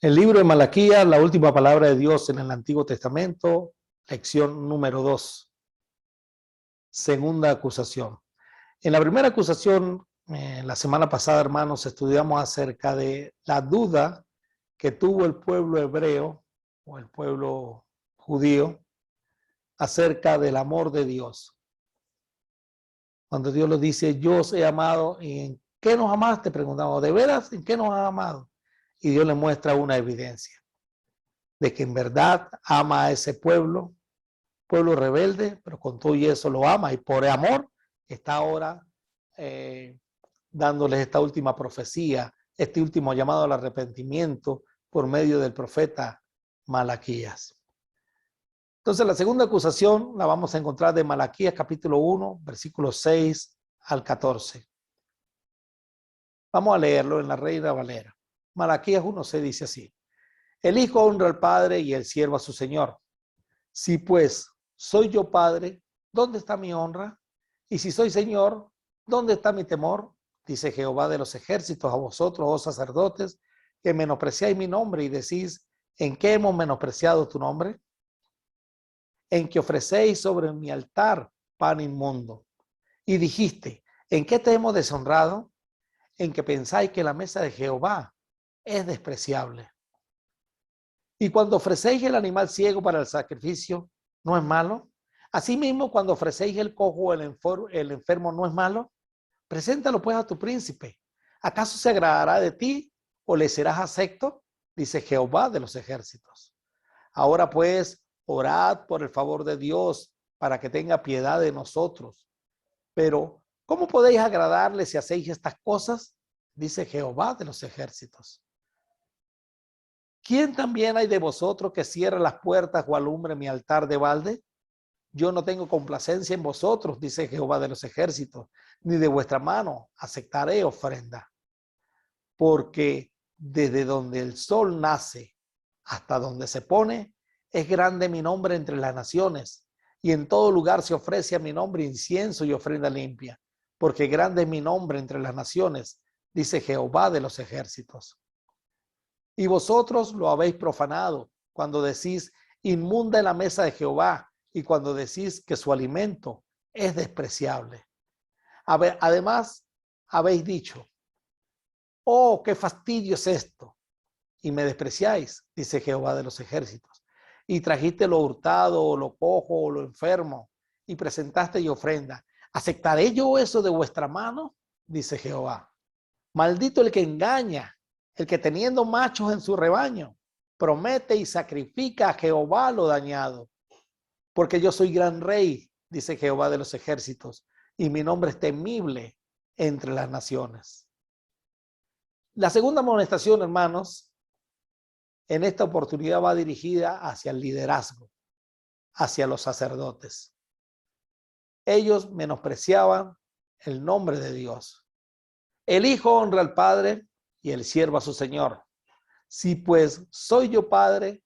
El libro de Malaquías, la última palabra de Dios en el Antiguo Testamento, lección número 2, segunda acusación. En la primera acusación, la semana pasada, hermanos, estudiamos acerca de la duda que tuvo el pueblo hebreo o el pueblo judío acerca del amor de Dios. Cuando Dios les dice, yo os he amado, ¿y en qué nos amaste? Preguntamos, ¿de veras en qué nos has amado? Y Dios le muestra una evidencia de que en verdad ama a ese pueblo rebelde, pero con todo y eso lo ama, y por amor está ahora dándoles esta última profecía, este último llamado al arrepentimiento por medio del profeta Malaquías. Entonces la segunda acusación la vamos a encontrar de Malaquías capítulo 1, versículos 6 al 14. Vamos a leerlo en la Reina Valera. Malaquías 1:6 dice así: el hijo honra al padre y el siervo a su señor. Si pues soy yo padre, ¿dónde está mi honra? Y si soy señor, ¿dónde está mi temor? Dice Jehová de los ejércitos a vosotros, oh sacerdotes, que menospreciáis mi nombre y decís, ¿en qué hemos menospreciado tu nombre? En que ofrecéis sobre mi altar pan inmundo. Y dijiste, ¿en qué te hemos deshonrado? En que pensáis que la mesa de Jehová es despreciable. Y cuando ofrecéis el animal ciego para el sacrificio, ¿no es malo? Asimismo, cuando ofrecéis el cojo o el enfermo, ¿no es malo? Preséntalo pues a tu príncipe. ¿Acaso se agradará de ti o le serás acepto? Dice Jehová de los ejércitos. Ahora pues, orad por el favor de Dios para que tenga piedad de nosotros. Pero, ¿cómo podéis agradarle si hacéis estas cosas? Dice Jehová de los ejércitos. ¿Quién también hay de vosotros que cierre las puertas o alumbre mi altar de balde? Yo no tengo complacencia en vosotros, dice Jehová de los ejércitos, ni de vuestra mano aceptaré ofrenda. Porque desde donde el sol nace hasta donde se pone, es grande mi nombre entre las naciones, y en todo lugar se ofrece a mi nombre incienso y ofrenda limpia, porque grande es mi nombre entre las naciones, dice Jehová de los ejércitos. Y vosotros lo habéis profanado cuando decís, inmunda en la mesa de Jehová, y cuando decís que su alimento es despreciable. Además, habéis dicho, oh, qué fastidio es esto, y me despreciáis, dice Jehová de los ejércitos, y trajiste lo hurtado, o lo cojo, o lo enfermo, y presentaste ofrenda. ¿Aceptaré yo eso de vuestra mano? Dice Jehová. Maldito el que engaña, el que teniendo machos en su rebaño, promete y sacrifica a Jehová lo dañado. Porque yo soy gran rey, dice Jehová de los ejércitos, y mi nombre es temible entre las naciones. La segunda amonestación, hermanos, en esta oportunidad va dirigida hacia el liderazgo, hacia los sacerdotes. Ellos menospreciaban el nombre de Dios. El hijo honra al padre y el siervo a su señor. Si pues soy yo padre,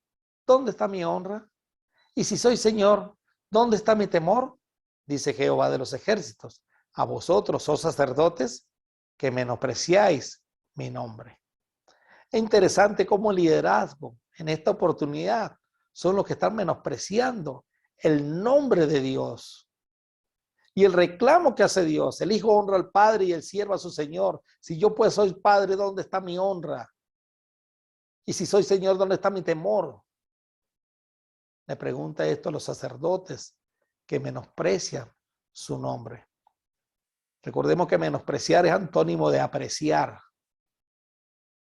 ¿dónde está mi honra? Y si soy señor, ¿dónde está mi temor? Dice Jehová de los ejércitos. A vosotros, oh sacerdotes, que menospreciáis mi nombre. Es interesante cómo el liderazgo en esta oportunidad son los que están menospreciando el nombre de Dios. Y el reclamo que hace Dios, el hijo honra al padre y el siervo a su señor. Si yo pues soy padre, ¿dónde está mi honra? Y si soy señor, ¿dónde está mi temor? Le pregunta esto a los sacerdotes que menosprecian su nombre. Recordemos que menospreciar es antónimo de apreciar.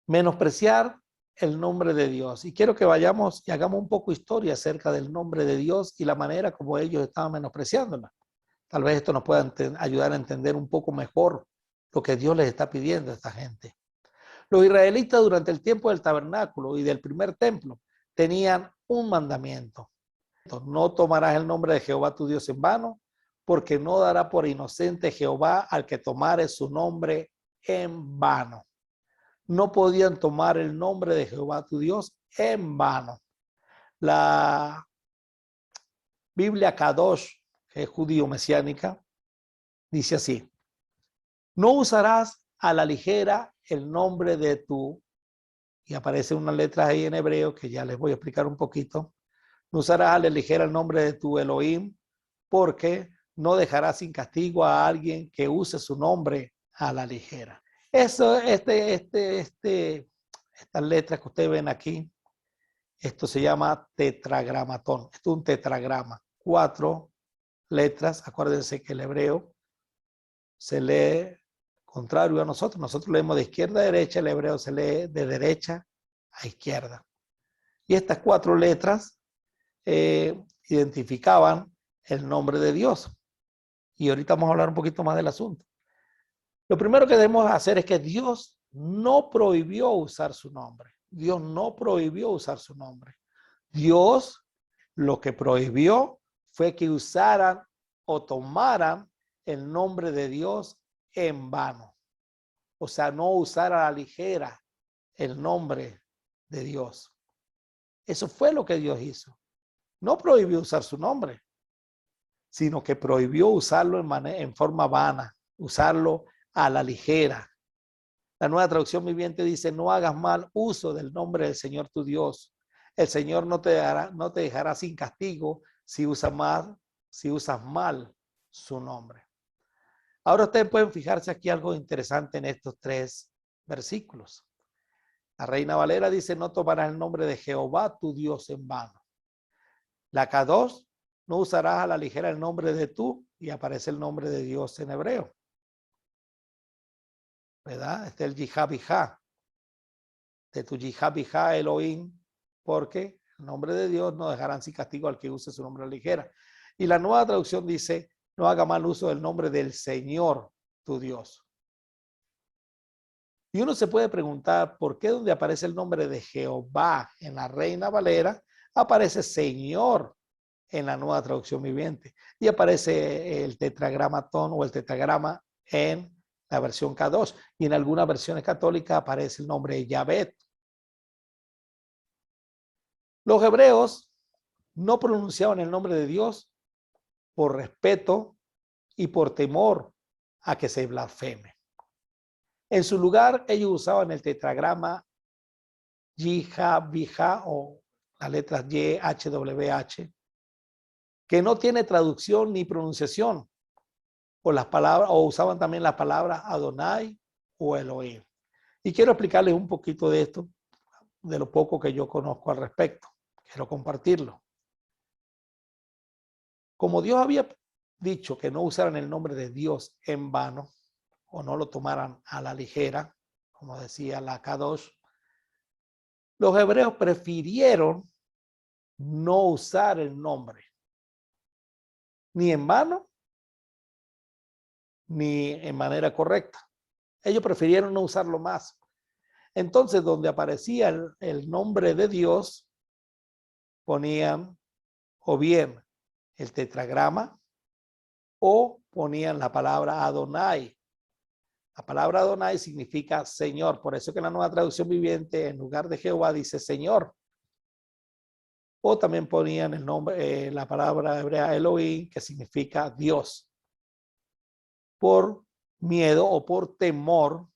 Menospreciar el nombre de Dios. Y quiero que vayamos y hagamos un poco historia acerca del nombre de Dios y la manera como ellos estaban menospreciándola. Tal vez esto nos pueda ayudar a entender un poco mejor lo que Dios les está pidiendo a esta gente. Los israelitas durante el tiempo del tabernáculo y del primer templo tenían un mandamiento. No tomarás el nombre de Jehová tu Dios en vano, porque no dará por inocente Jehová al que tomare su nombre en vano. No podían tomar el nombre de Jehová tu Dios en vano. La Biblia Kadosh, que es judío mesiánica, dice así: no usarás a la ligera el nombre de tu y aparecen unas letras ahí en hebreo que ya les voy a explicar un poquito. No usarás a la ligera el nombre de tu Elohim, porque no dejarás sin castigo a alguien que use su nombre a la ligera. Eso, estas letras que ustedes ven aquí, esto se llama tetragramatón. Esto es un tetragrama. 4 letras. Acuérdense que el hebreo se lee contrario a nosotros. Nosotros leemos de izquierda a derecha, el hebreo se lee de derecha a izquierda. Y estas 4 letras identificaban el nombre de Dios. Y ahorita vamos a hablar un poquito más del asunto. Lo primero que debemos hacer es que Dios no prohibió usar su nombre. Dios no prohibió usar su nombre. Dios lo que prohibió fue que usaran o tomaran el nombre de Dios en vano. O sea, no usar a la ligera el nombre de Dios. Eso fue lo que Dios hizo. No prohibió usar su nombre, sino que prohibió usarlo en forma vana, usarlo a la ligera. La Nueva Traducción Viviente dice: no hagas mal uso del nombre del Señor tu Dios. El Señor no te dejará sin castigo si usas mal su nombre. Ahora ustedes pueden fijarse aquí algo interesante en estos 3 versículos. La Reina Valera dice: no tomarás el nombre de Jehová tu Dios en vano. La K2: no usarás a la ligera el nombre de tú, y aparece el nombre de Dios en hebreo. ¿Verdad? Este es el Yihá-Bihá. De tu Yihá-Bihá Elohim, porque el nombre de Dios no dejarán sin castigo al que use su nombre a la ligera. Y la Nueva Traducción dice: no haga mal uso del nombre del Señor tu Dios. Y uno se puede preguntar por qué donde aparece el nombre de Jehová en la Reina Valera, aparece Señor en la Nueva Traducción Viviente, y aparece el tetragramatón o el tetragrama en la versión K2, y en algunas versiones católicas aparece el nombre de Yahvé. Los hebreos no pronunciaban el nombre de Dios por respeto y por temor a que se blasfeme. En su lugar, ellos usaban el tetragrama Yihá-Bihá o las letras YHWH, que no tiene traducción ni pronunciación, o las palabras, o usaban también las palabras Adonai o Elohim. Y quiero explicarles un poquito de esto, de lo poco que yo conozco al respecto. Quiero compartirlo. Como Dios había dicho que no usaran el nombre de Dios en vano, o no lo tomaran a la ligera, como decía la Kadosh, los hebreos prefirieron no usar el nombre, ni en vano, ni en manera correcta. Ellos prefirieron no usarlo más. Entonces, donde aparecía el nombre de Dios, ponían o bien el tetragrama o ponían la palabra Adonai. La palabra Adonai significa Señor. Por eso que en la Nueva Traducción Viviente, en lugar de Jehová, dice Señor. O también ponían el nombre, la palabra hebrea Elohim, que significa Dios. Por miedo o por temor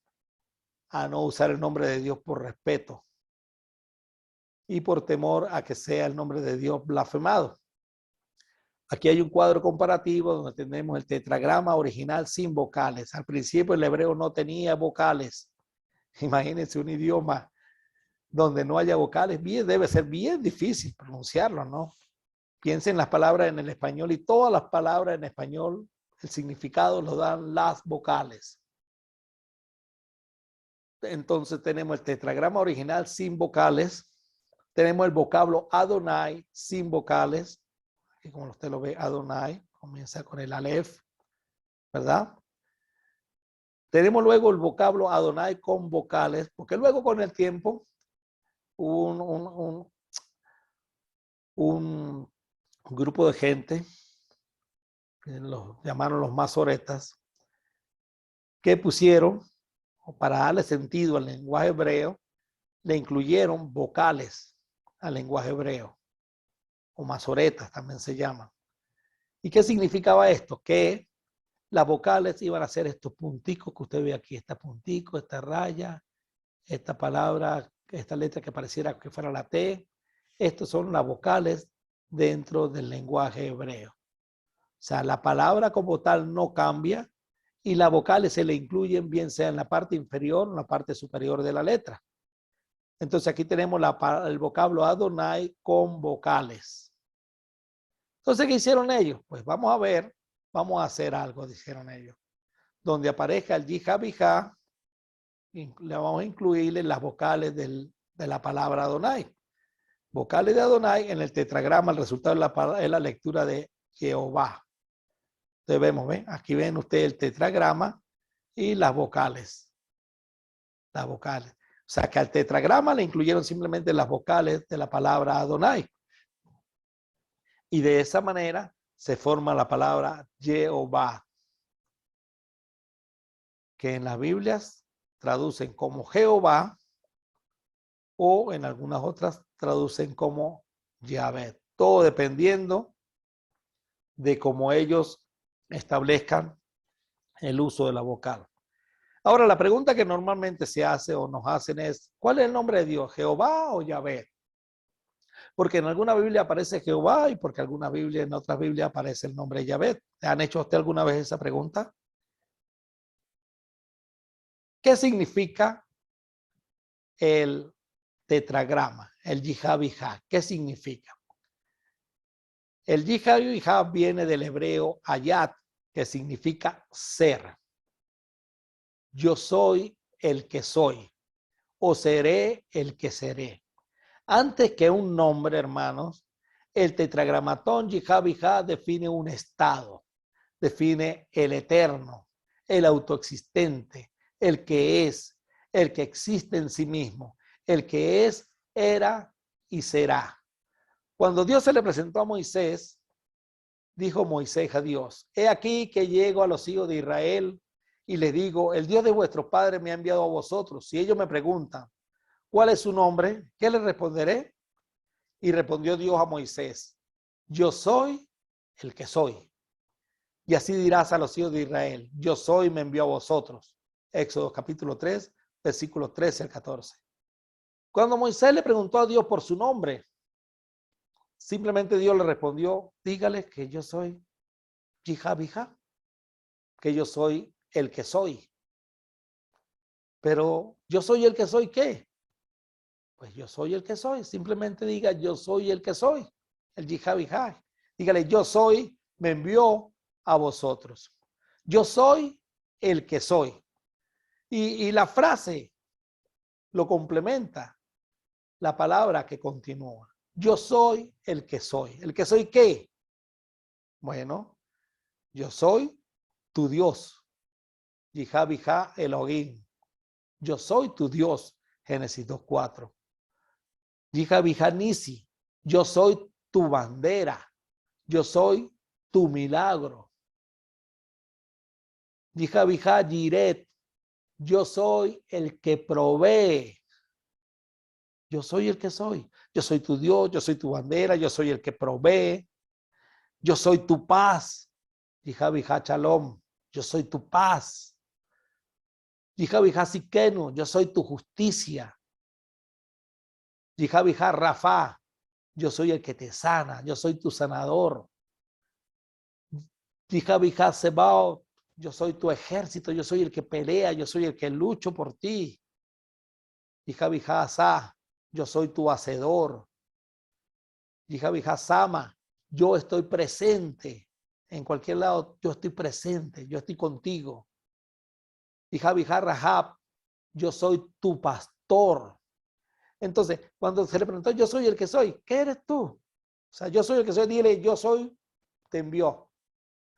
a no usar el nombre de Dios por respeto. Y por temor a que sea el nombre de Dios blasfemado. Aquí hay un cuadro comparativo donde tenemos el tetragrama original sin vocales. Al principio el hebreo no tenía vocales. Imagínense un idioma donde no haya vocales, debe ser bien difícil pronunciarlo, ¿no? Piensen en las palabras en el español y todas las palabras en español, el significado lo dan las vocales. Entonces tenemos el tetragrama original sin vocales, tenemos el vocablo Adonai sin vocales, y como usted lo ve, Adonai comienza con el Aleph, ¿verdad? Tenemos luego el vocablo Adonai con vocales, porque luego con el tiempo un grupo de gente, que los llamaron los masoretas, que pusieron, para darle sentido al lenguaje hebreo, le incluyeron vocales al lenguaje hebreo, o masoretas también se llaman. ¿Y qué significaba esto? Que las vocales iban a ser estos punticos que usted ve aquí, este puntico, esta raya, esta palabra esta letra que pareciera que fuera la T. Estos son las vocales dentro del lenguaje hebreo. O sea, la palabra como tal no cambia y las vocales se le incluyen bien sea en la parte inferior o en la parte superior de la letra. Entonces aquí tenemos el vocablo Adonai con vocales. Entonces, ¿qué hicieron ellos? Pues vamos a ver, vamos a hacer algo, dijeron ellos. Donde aparezca el Yijabijá, le vamos a incluirle las vocales de la palabra Adonai. Vocales de Adonai en el tetragrama, el resultado es la lectura de Jehová. Entonces vemos, ¿ven? Aquí ven ustedes el tetragrama y las vocales. Las vocales. O sea que al tetragrama le incluyeron simplemente las vocales de la palabra Adonai. Y de esa manera se forma la palabra Jehová, que en las Biblias traducen como Jehová o en algunas otras traducen como Yahvé. Todo dependiendo de cómo ellos establezcan el uso de la vocal. Ahora, la pregunta que normalmente se hace o nos hacen es, ¿cuál es el nombre de Dios? ¿Jehová o Yahvé? Porque en alguna Biblia aparece Jehová y porque en otras Biblias aparece el nombre de Yahvé. ¿Le han hecho a usted alguna vez esa pregunta? ¿Qué significa el tetragrama, el Yijabijá? ¿Qué significa? El Yijabijá viene del hebreo ayat, que significa ser. Yo soy el que soy, o seré el que seré. Antes que un nombre, hermanos, el tetragramatón Yijabijá define un estado, define el eterno, el autoexistente, el que es, el que existe en sí mismo, el que es, era y será. Cuando Dios se le presentó a Moisés, dijo Moisés a Dios, he aquí que llego a los hijos de Israel y les digo, el Dios de vuestros padres me ha enviado a vosotros. Si ellos me preguntan, ¿cuál es su nombre? ¿Qué les responderé? Y respondió Dios a Moisés, yo soy el que soy. Y así dirás a los hijos de Israel, yo soy, me envió a vosotros. Éxodo capítulo 3, versículos 13 al 14. Cuando Moisés le preguntó a Dios por su nombre, simplemente Dios le respondió, dígale que yo soy Yijabijá, que yo soy el que soy. Pero yo soy el que soy, ¿qué? Pues yo soy el que soy. Simplemente diga, yo soy el que soy, el Yijabijá. Dígale, yo soy, me envió a vosotros. Yo soy el que soy. Y la frase lo complementa la palabra que continúa. Yo soy el que soy. ¿El que soy qué? Bueno, yo soy tu Dios. Yijabijá Elohim. Yo soy tu Dios. Génesis 2:4. Yijabijá Nisi. Yo soy tu bandera. Yo soy tu milagro. Yijabijá Yiret. Yo soy el que provee. Yo soy el que soy. Yo soy tu Dios, yo soy tu bandera, yo soy el que provee. Yo soy tu paz. Yijabijá Shalom. Yo soy tu paz. Yijabijá Sikenu. Yo soy tu justicia. Yijabijá Rafa. Yo soy el que te sana. Yo soy tu sanador. Yijabijá Sebao. Yo soy tu ejército. Yo soy el que pelea. Yo soy el que lucho por ti. Yijabijá Asá. Yo soy tu hacedor. Yijabijá Sama. Yo estoy presente. En cualquier lado, yo estoy presente. Yo estoy contigo. Yijabijá Rahab. Yo soy tu pastor. Entonces, cuando se le preguntó, yo soy el que soy, ¿qué eres tú? O sea, yo soy el que soy, dile, yo soy, te envió.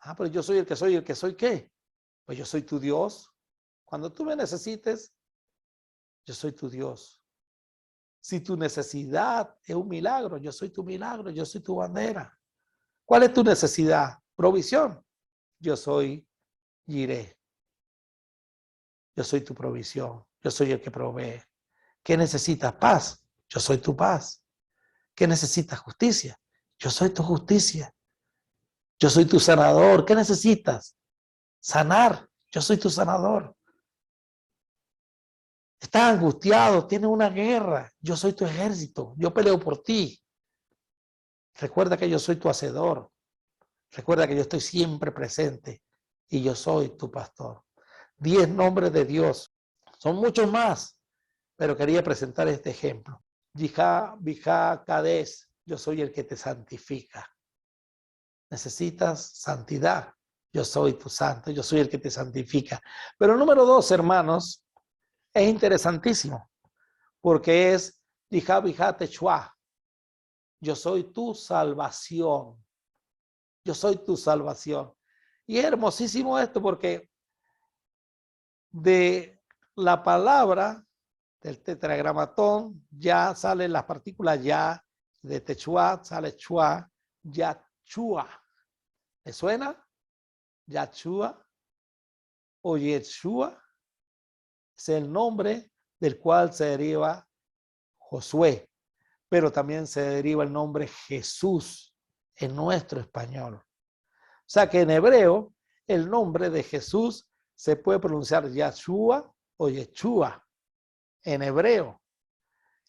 Ah, pero yo soy el que soy, ¿qué? Pues yo soy tu Dios. Cuando tú me necesites, yo soy tu Dios. Si tu necesidad es un milagro, yo soy tu milagro, yo soy tu bandera. ¿Cuál es tu necesidad? Provisión. Yo soy Jireh. Yo soy tu provisión. Yo soy el que provee. ¿Qué necesitas? Paz. Yo soy tu paz. ¿Qué necesitas? Justicia. Yo soy tu justicia. Yo soy tu sanador. ¿Qué necesitas? Sanar. Yo soy tu sanador. estás angustiado, tienes una guerra, yo soy tu ejército, yo peleo por ti. Recuerda que yo soy tu hacedor. Recuerda que yo estoy siempre presente y yo soy tu pastor. 10 nombres de Dios. Son muchos más, pero quería presentar este ejemplo. Vijá, Kades, yo soy el que te santifica. Necesitas santidad. Yo soy tu santo, yo soy el que te santifica. Pero el número 2, hermanos, es interesantísimo, porque es Vijá, Techua. Yo soy tu salvación. Yo soy tu salvación. Y es hermosísimo esto porque de la palabra del tetragramatón ya salen las partículas ya, de Techua sale Chua, Yachua. ¿Le suena? Yachua o Yeshua es el nombre del cual se deriva Josué, pero también se deriva el nombre Jesús en nuestro español. O sea que en hebreo el nombre de Jesús se puede pronunciar Yahshua o Yeshua en hebreo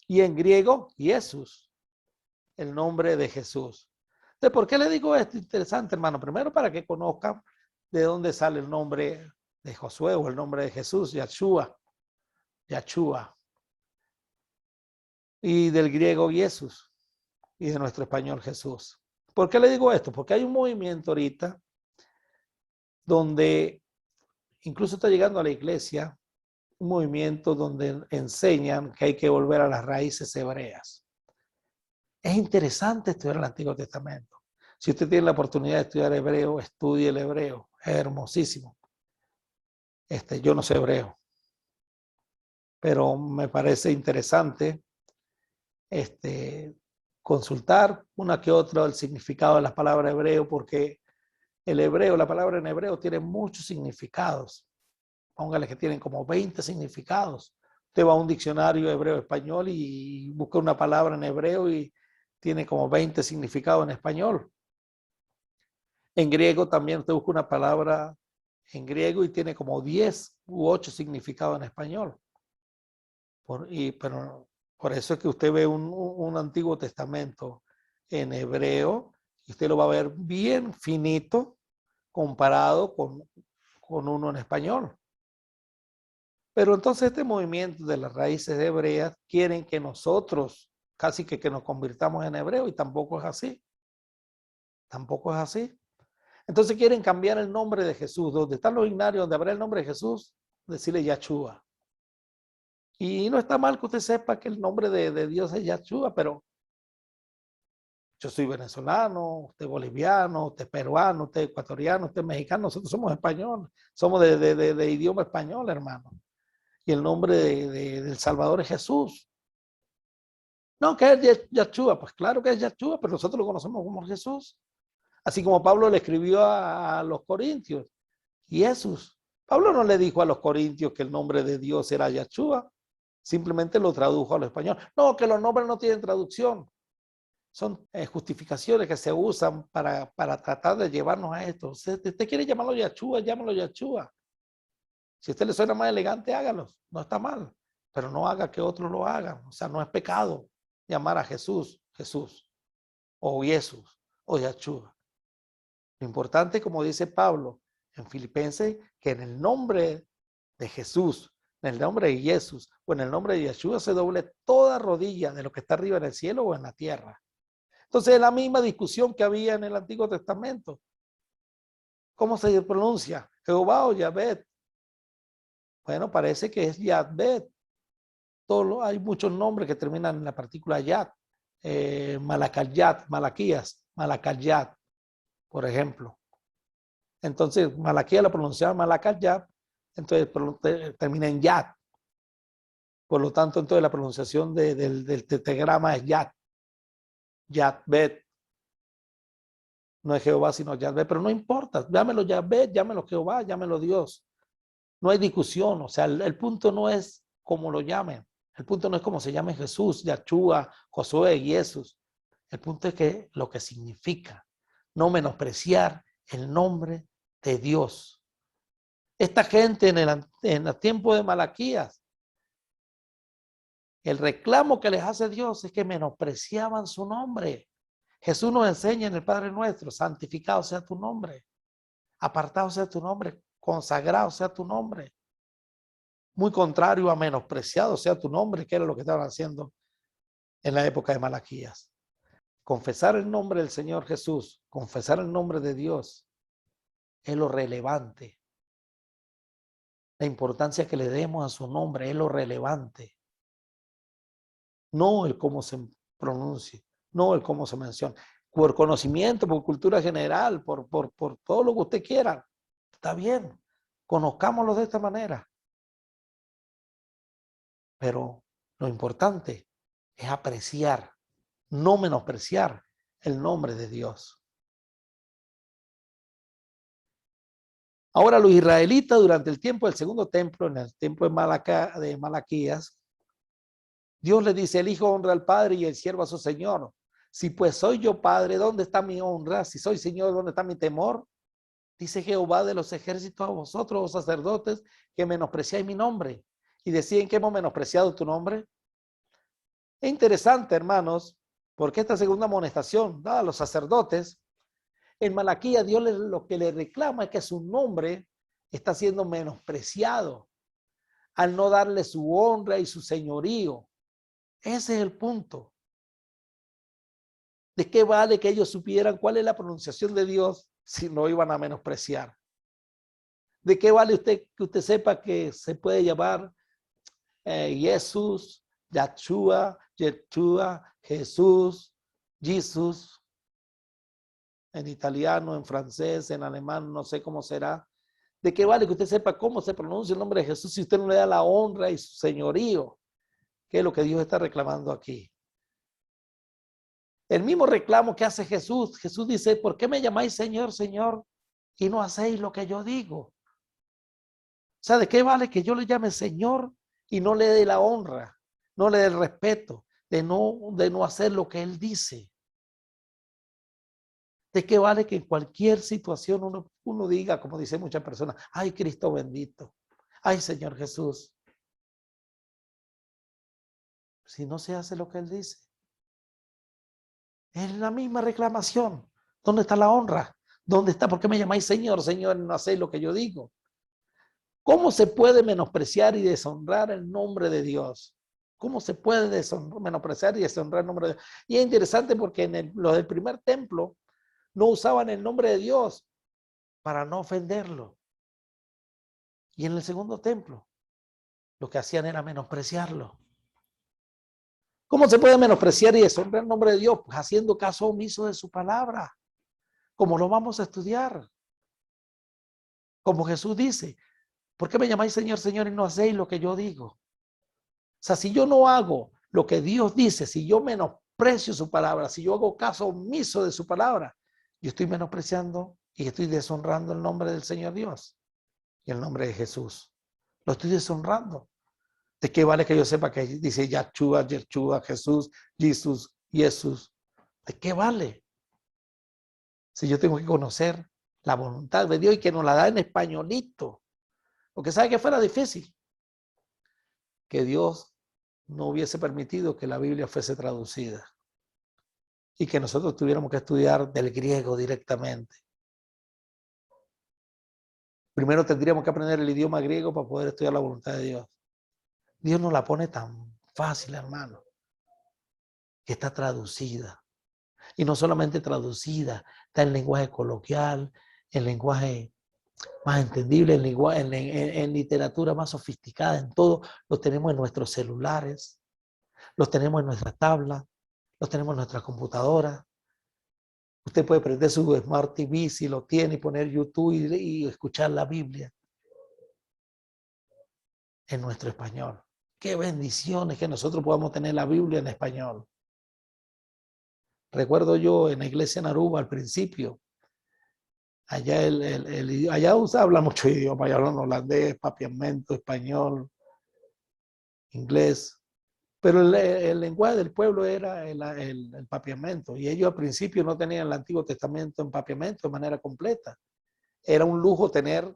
y en griego Jesús, el nombre de Jesús. Entonces, ¿por qué le digo esto? Interesante, hermano. Primero, para que conozcan de dónde sale el nombre de Josué o el nombre de Jesús, Yahshua, Yahshua, y del griego Jesús y de nuestro español Jesús. ¿Por qué le digo esto? Porque hay un movimiento ahorita donde incluso está llegando a la iglesia un movimiento donde enseñan que hay que volver a las raíces hebreas. Es interesante estudiar el Antiguo Testamento. Si usted tiene la oportunidad de estudiar hebreo, estudie el hebreo. Es hermosísimo. Yo no sé hebreo, pero me parece interesante consultar una que otra el significado de las palabras hebreo, porque el hebreo, la palabra en hebreo tiene muchos significados. Póngale que tienen como 20 significados. Usted va a un diccionario hebreo-español y busca una palabra en hebreo y tiene como 20 significados en español. En griego también usted busca una palabra en griego y tiene como 10 u 8 significados en español. Pero por eso es que usted ve un Antiguo Testamento en hebreo y usted lo va a ver bien finito comparado con uno en español. Pero entonces este movimiento de las raíces hebreas quieren que nosotros casi que nos convirtamos en hebreo y tampoco es así. Tampoco es así. Entonces quieren cambiar el nombre de Jesús. Donde están los ignarios, donde habrá el nombre de Jesús, decirle Yahshua. Y no está mal que usted sepa que el nombre de Dios es Yahshua, pero yo soy venezolano, usted es boliviano, usted es peruano, usted es ecuatoriano, usted es mexicano, nosotros somos españoles, somos de idioma español, hermano. Y el nombre del Salvador es Jesús. No, que es Yahshua, pues claro que es Yahshua, pero nosotros lo conocemos como Jesús. Así como Pablo le escribió a los corintios, Jesús. Pablo no le dijo a los corintios que el nombre de Dios era Yahshua, simplemente lo tradujo al español. No, que los nombres no tienen traducción. Son justificaciones que se usan para tratar de llevarnos a esto. Usted quiere llamarlo Yahshua, llámalo Yahshua. Si a usted le suena más elegante, hágalo. No está mal. Pero no haga que otros lo hagan. O sea, no es pecado llamar a Jesús, Jesús, o Jesús, o Yahshua. Lo importante, como dice Pablo en Filipenses, que en el nombre de Jesús, en el nombre de Jesús, o en el nombre de Yahshua se doble toda rodilla de lo que está arriba en el cielo o en la tierra. Entonces es la misma discusión que había en el Antiguo Testamento. ¿Cómo se pronuncia? ¿Jehová o Yahvé? Bueno, parece que es Yahvé. Hay muchos nombres que terminan en la partícula Yad. Malakayat, Malaquías, Malakayat, por ejemplo. Entonces, Malaquías lo pronunciaba Malakayat, entonces termina en Yad. Por lo tanto, entonces la pronunciación del tetragrama es Yad. Yahvé. No es Jehová, sino Yahvé, pero no importa. Llámelo Yahvé, llámelo Jehová, llámelo Dios. No hay discusión. O sea, el punto no es cómo lo llamen. El punto no es cómo se llame Jesús, Yahshua, Josué, Jesús. El punto es que lo que significa, no menospreciar el nombre de Dios. Esta gente en el tiempo de Malaquías El reclamo que les hace Dios es que menospreciaban su nombre. Jesús nos enseña en el Padre Nuestro, santificado sea tu nombre, apartado sea tu nombre, consagrado sea tu nombre. Muy contrario a menospreciado sea tu nombre, que era lo que estaban haciendo en la época de Malaquías. Confesar el nombre del Señor Jesús, confesar el nombre de Dios, es lo relevante. La importancia que le demos a su nombre es lo relevante. No el cómo se pronuncie, no el cómo se menciona. Por conocimiento, por cultura general, por todo lo que usted quiera. Está bien, conozcámoslo de esta manera. Pero lo importante es apreciar, no menospreciar el nombre de Dios. Ahora los israelitas durante el tiempo del segundo templo, en el tiempo de Malaquías, Dios le dice, el hijo honra al padre y el siervo a su señor. Si pues soy yo padre, ¿dónde está mi honra? Si soy señor, ¿dónde está mi temor? Dice Jehová de los ejércitos a vosotros, oh sacerdotes, que menospreciáis mi nombre. Y decían que hemos menospreciado tu nombre. Es interesante, hermanos, porque esta segunda amonestación dada a los sacerdotes, en Malaquías Dios lo que le reclama es que su nombre está siendo menospreciado al no darle su honra y su señorío. Ese es el punto. ¿De qué vale que ellos supieran cuál es la pronunciación de Dios si no iban a menospreciar? ¿De qué vale que usted sepa que se puede llamar Jesús, Yahshua, Jesús, Jesus, en italiano, en francés, en alemán, no sé cómo será? ¿De qué vale que usted sepa cómo se pronuncia el nombre de Jesús si usted no le da la honra y su señorío? ¿Qué es lo que Dios está reclamando aquí? El mismo reclamo que hace Jesús. Jesús dice, ¿por qué me llamáis Señor, Señor, y no hacéis lo que yo digo? O sea, ¿de qué vale que yo le llame Señor y no le dé la honra, no le dé el respeto, de no hacer lo que Él dice? ¿De qué vale que en cualquier situación uno diga, como dicen muchas personas, ay Cristo bendito, ay Señor Jesús, si no se hace lo que Él dice? Es la misma reclamación. ¿Dónde está la honra? ¿Dónde está? ¿Por qué me llamáis Señor, Señor, y no hacéis lo que yo digo? ¿Cómo se puede menospreciar y deshonrar el nombre de Dios? ¿Cómo se puede menospreciar y deshonrar el nombre de Dios? Y es interesante porque en los del primer templo no usaban el nombre de Dios para no ofenderlo. Y en el segundo templo lo que hacían era menospreciarlo. ¿Cómo se puede menospreciar y deshonrar el nombre de Dios? Pues haciendo caso omiso de su palabra, como lo vamos a estudiar. Como Jesús dice, ¿por qué me llamáis Señor, Señor y no hacéis lo que yo digo? O sea, si yo no hago lo que Dios dice, si yo menosprecio su palabra, si yo hago caso omiso de su palabra, yo estoy menospreciando y estoy deshonrando el nombre del Señor Dios y el nombre de Jesús. Lo estoy deshonrando. ¿De qué vale que yo sepa que dice Yahshua, Jesús, Jesús? ¿De qué vale? Si yo tengo que conocer la voluntad de Dios y que nos la da en españolito. Porque sabe que fuera difícil que Dios no hubiese permitido que la Biblia fuese traducida y que nosotros tuviéramos que estudiar del griego directamente. Primero tendríamos que aprender el idioma griego para poder estudiar la voluntad de Dios. Dios no la pone tan fácil, hermano, que está traducida. Y no solamente traducida, está en lenguaje coloquial, en lenguaje más entendible, en literatura más sofisticada, en todo. Lo tenemos en nuestros celulares, los tenemos en nuestras tablas, los tenemos en nuestras computadoras. Usted puede prender su Smart TV si lo tiene y poner YouTube y escuchar la Biblia en nuestro español. Qué bendiciones que nosotros podamos tener la Biblia en español. Recuerdo yo en la iglesia en Aruba al principio, allá habla mucho idioma, allá hablan holandés, papiamento, español, inglés. Pero el lenguaje del pueblo era el papiamento. Y ellos al principio no tenían el Antiguo Testamento en papiamento de manera completa. Era un lujo tener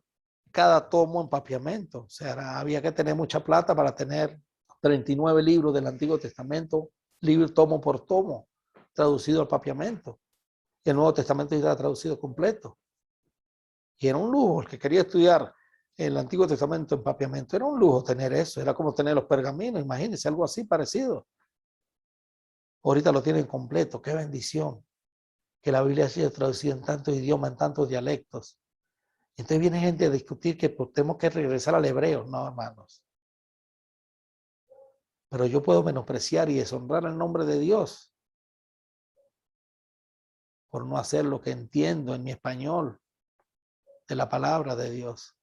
cada tomo en papiamento. O sea, había que tener mucha plata para tener 39 libros del Antiguo Testamento, libro tomo por tomo, traducido al papiamento. Y el Nuevo Testamento ya está traducido completo. Y era un lujo, el que quería estudiar el Antiguo Testamento en papiamento, era un lujo tener eso, era como tener los pergaminos, imagínense, algo así parecido. Ahorita lo tienen completo, qué bendición, que la Biblia haya sido traducida en tantos idiomas, en tantos dialectos. Entonces viene gente a discutir que pues, tenemos que regresar al hebreo, no, hermanos. Pero yo puedo menospreciar y deshonrar el nombre de Dios por no hacer lo que entiendo en mi español de la palabra de Dios.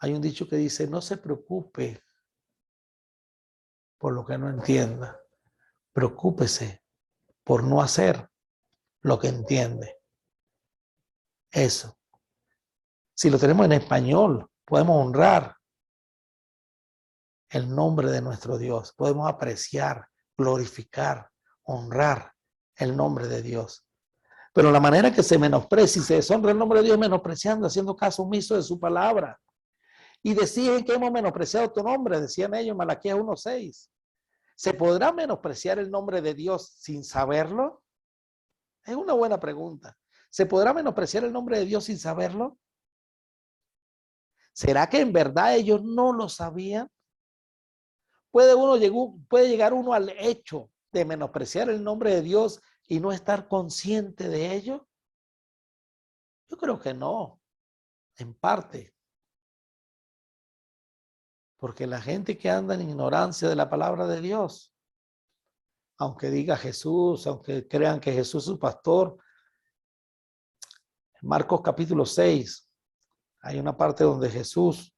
Hay un dicho que dice, no se preocupe por lo que no entienda. Preocúpese por no hacer lo que entiende. Eso. Si lo tenemos en español, podemos honrar el nombre de nuestro Dios. Podemos apreciar, glorificar, honrar el nombre de Dios. Pero la manera que se menosprecia y se deshonra el nombre de Dios, menospreciando, haciendo caso omiso de su palabra. Y decían que hemos menospreciado tu nombre, decían ellos en Malaquías 1:6. ¿Se podrá menospreciar el nombre de Dios sin saberlo? Es una buena pregunta. ¿Se podrá menospreciar el nombre de Dios sin saberlo? ¿Será que en verdad ellos no lo sabían? ¿Puede llegar uno al hecho de menospreciar el nombre de Dios y no estar consciente de ello? Yo creo que no, en parte. Porque la gente que anda en ignorancia de la palabra de Dios, aunque diga Jesús, aunque crean que Jesús es su pastor, en Marcos capítulo 6, hay una parte donde Jesús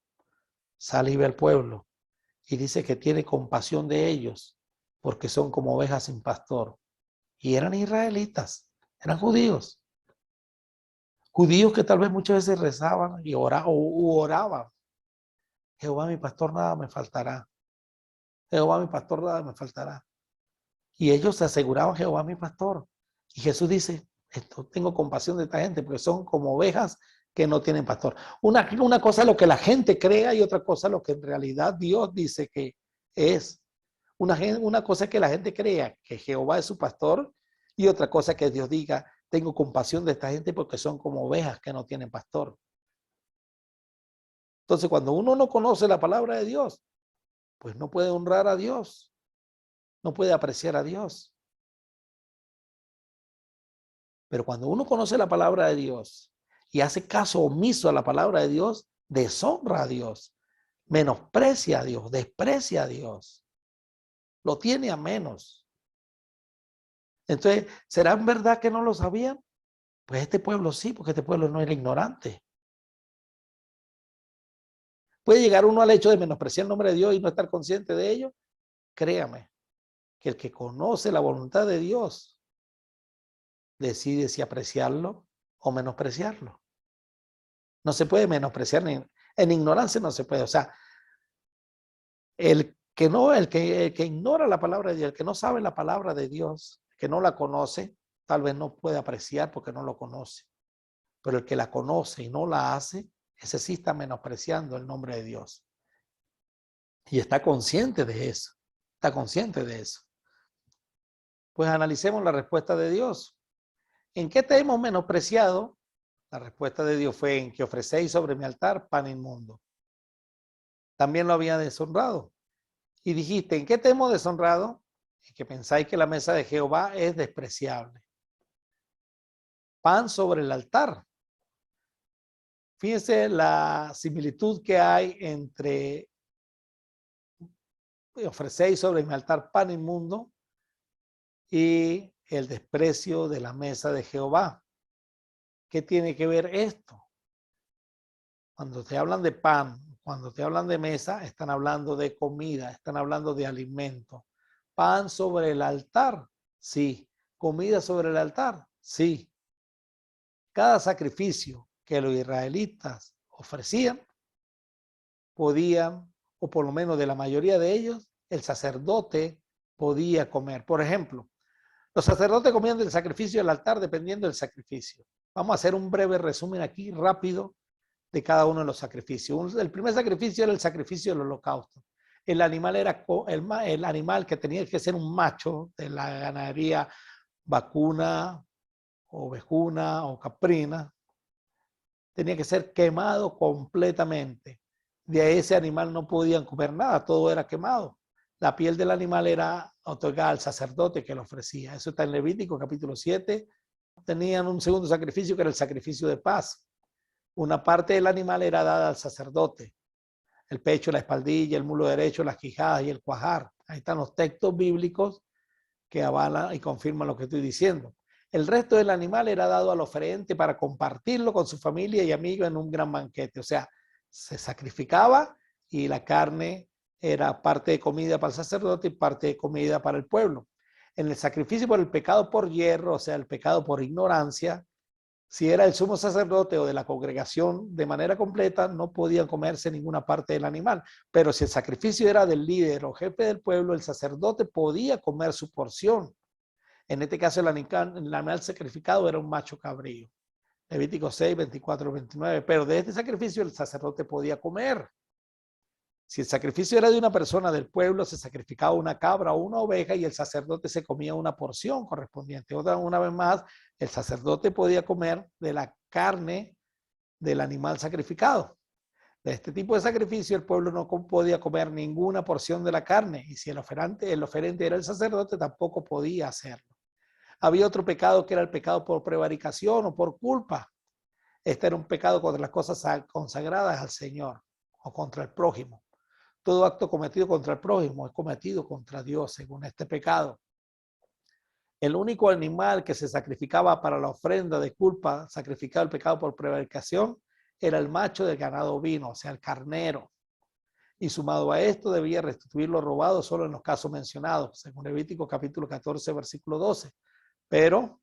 sale y ve al pueblo y dice que tiene compasión de ellos porque son como ovejas sin pastor. Y eran israelitas, eran judíos. Judíos que tal vez muchas veces rezaban y oraban. Jehová mi pastor, nada me faltará. Jehová mi pastor, nada me faltará. Y ellos se aseguraban, Jehová mi pastor. Y Jesús dice, esto, tengo compasión de esta gente porque son como ovejas que no tienen pastor. Una cosa es lo que la gente crea y otra cosa es lo que en realidad Dios dice que es. Una cosa es que la gente crea que Jehová es su pastor y otra cosa es que Dios diga, tengo compasión de esta gente porque son como ovejas que no tienen pastor. Entonces, cuando uno no conoce la palabra de Dios, pues no puede honrar a Dios, no puede apreciar a Dios. Pero cuando uno conoce la palabra de Dios y hace caso omiso a la palabra de Dios, deshonra a Dios, menosprecia a Dios, desprecia a Dios, lo tiene a menos. Entonces, ¿será en verdad que no lo sabían? Pues este pueblo sí, porque este pueblo no era ignorante. ¿Puede llegar uno al hecho de menospreciar el nombre de Dios y no estar consciente de ello? Créame, que el que conoce la voluntad de Dios decide si apreciarlo o menospreciarlo. No se puede menospreciar, en ignorancia no se puede. O sea, el que ignora la palabra de Dios, el que no sabe la palabra de Dios, que no la conoce, tal vez no puede apreciar porque no lo conoce. Pero el que la conoce y no la hace, ese sí está menospreciando el nombre de Dios. Y está consciente de eso. Está consciente de eso. Pues analicemos la respuesta de Dios. ¿En qué te hemos menospreciado? La respuesta de Dios fue en que ofrecéis sobre mi altar pan inmundo. También lo había deshonrado. Y dijiste, ¿en qué te hemos deshonrado? En que pensáis que la mesa de Jehová es despreciable. Pan sobre el altar. Fíjense la similitud que hay entre ofrecéis sobre mi altar pan inmundo y el desprecio de la mesa de Jehová. ¿Qué tiene que ver esto? Cuando te hablan de pan, cuando te hablan de mesa, están hablando de comida, están hablando de alimento. Pan sobre el altar, sí. Comida sobre el altar, sí. Cada sacrificio que los israelitas ofrecían, podían, o por lo menos de la mayoría de ellos, el sacerdote podía comer. Por ejemplo, los sacerdotes comían del sacrificio del altar dependiendo del sacrificio. Vamos a hacer un breve resumen aquí, rápido, de cada uno de los sacrificios. El primer sacrificio era el sacrificio del holocausto. El animal era el animal que tenía que ser un macho de la ganadería vacuna, ovejuna o caprina. Tenía que ser quemado completamente. De ese animal no podían comer nada, todo era quemado. La piel del animal era otorgada al sacerdote que lo ofrecía. Eso está en Levítico capítulo 7. Tenían un segundo sacrificio que era el sacrificio de paz. Una parte del animal era dada al sacerdote. El pecho, la espaldilla, el muslo derecho, las quijadas y el cuajar. Ahí están los textos bíblicos que avalan y confirman lo que estoy diciendo. El resto del animal era dado al oferente para compartirlo con su familia y amigos en un gran banquete. O sea, se sacrificaba y la carne era parte de comida para el sacerdote y parte de comida para el pueblo. En el sacrificio por el pecado por hierro, o sea, el pecado por ignorancia, si era el sumo sacerdote o de la congregación de manera completa, no podían comerse ninguna parte del animal. Pero si el sacrificio era del líder o jefe del pueblo, el sacerdote podía comer su porción. En este caso, el animal sacrificado era un macho cabrío. Levítico 6, 24, 29. Pero de este sacrificio el sacerdote podía comer. Si el sacrificio era de una persona del pueblo, se sacrificaba una cabra o una oveja y el sacerdote se comía una porción correspondiente. Una vez más, el sacerdote podía comer de la carne del animal sacrificado. De este tipo de sacrificio, el pueblo no podía comer ninguna porción de la carne. Y si el oferente era el sacerdote, tampoco podía hacerlo. Había otro pecado que era el pecado por prevaricación o por culpa. Este era un pecado contra las cosas consagradas al Señor o contra el prójimo. Todo acto cometido contra el prójimo es cometido contra Dios según este pecado. El único animal que se sacrificaba para la ofrenda de culpa, sacrificado el pecado por prevaricación, era el macho del ganado ovino, o sea, el carnero. Y sumado a esto, debía restituir lo robado solo en los casos mencionados, según Levítico capítulo 14, versículo 12. Pero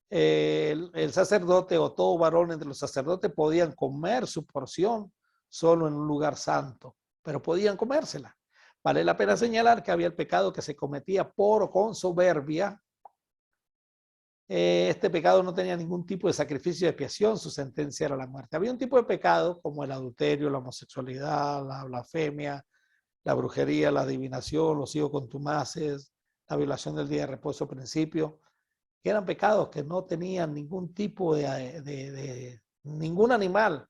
el sacerdote o todo varón entre los sacerdotes podían comer su porción solo en un lugar santo, pero podían comérsela. Vale la pena señalar que había el pecado que se cometía por o con soberbia. Este pecado no tenía ningún tipo de sacrificio de expiación, su sentencia era la muerte. Había un tipo de pecado como el adulterio, la homosexualidad, la blasfemia, la brujería, la adivinación, los hijos contumaces, la violación del día de reposo principio, que eran pecados que no tenían ningún tipo de ningún animal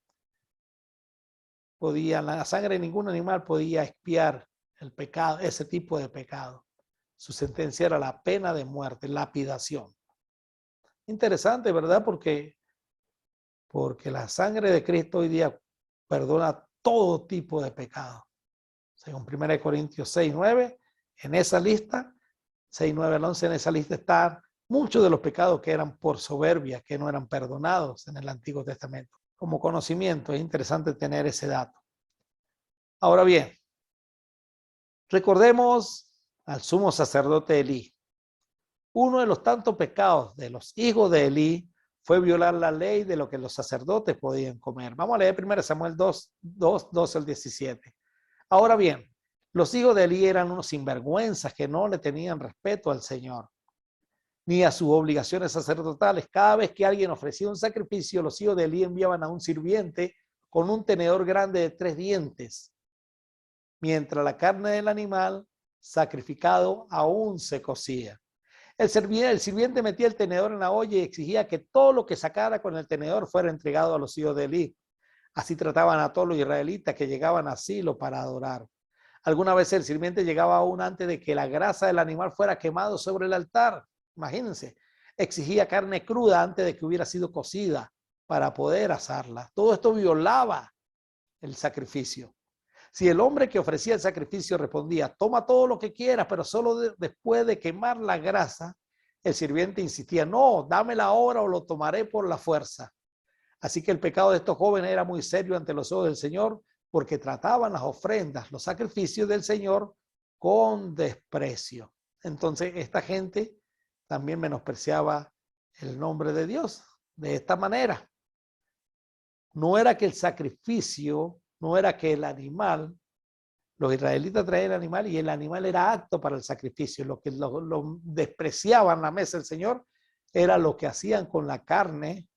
podía, la sangre de ningún animal podía expiar el pecado, ese tipo de pecado. Su sentencia era la pena de muerte, lapidación. Interesante, ¿verdad? Porque la sangre de Cristo hoy día perdona todo tipo de pecado. Según 1 Corintios 6, 9, en esa lista, 6, 9 al 11, en esa lista están muchos de los pecados que eran por soberbia, que no eran perdonados en el Antiguo Testamento. Como conocimiento, es interesante tener ese dato. Ahora bien, recordemos al sumo sacerdote Elí. Uno de los tantos pecados de los hijos de Elí fue violar la ley de lo que los sacerdotes podían comer. Vamos a leer 1 Samuel 2, 12 al 17. Ahora bien, los hijos de Elí eran unos sinvergüenzas que no le tenían respeto al Señor ni a sus obligaciones sacerdotales. Cada vez que alguien ofrecía un sacrificio, los hijos de Elí enviaban a un sirviente con un tenedor grande de 3 dientes, mientras la carne del animal sacrificado aún se cocía. El sirviente metía el tenedor en la olla y exigía que todo lo que sacara con el tenedor fuera entregado a los hijos de Elí. Así trataban a todos los israelitas que llegaban a Silo para adorar. Alguna vez el sirviente llegaba aún antes de que la grasa del animal fuera quemado sobre el altar. Imagínense, exigía carne cruda antes de que hubiera sido cocida para poder asarla. Todo esto violaba el sacrificio. Si el hombre que ofrecía el sacrificio respondía, toma todo lo que quieras, pero solo después de quemar la grasa, el sirviente insistía, no, dámela ahora o lo tomaré por la fuerza. Así que el pecado de estos jóvenes era muy serio ante los ojos del Señor, porque trataban las ofrendas, los sacrificios del Señor con desprecio. Entonces, esta gente también menospreciaba el nombre de Dios de esta manera. No era que el sacrificio, no era que el animal, los israelitas traían el animal y el animal era apto para el sacrificio. Lo que lo despreciaban la mesa del Señor era lo que hacían con la carne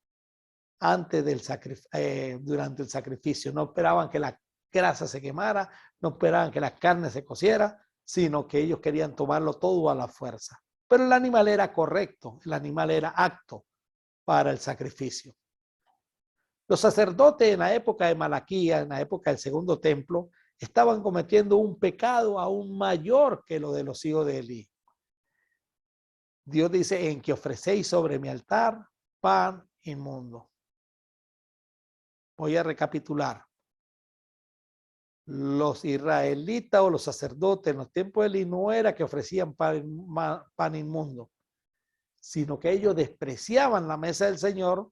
durante el sacrificio. No esperaban que la grasa se quemara, no esperaban que la carne se cociera, sino que ellos querían tomarlo todo a la fuerza. Pero el animal era correcto, el animal era apto para el sacrificio. Los sacerdotes en la época de Malaquías, en la época del segundo templo, estaban cometiendo un pecado aún mayor que lo de los hijos de Elí. Dios dice, en que ofrecéis sobre mi altar pan inmundo. Voy a recapitular. Los israelitas o los sacerdotes en los tiempos de Elí no era que ofrecían pan inmundo, sino que ellos despreciaban la mesa del Señor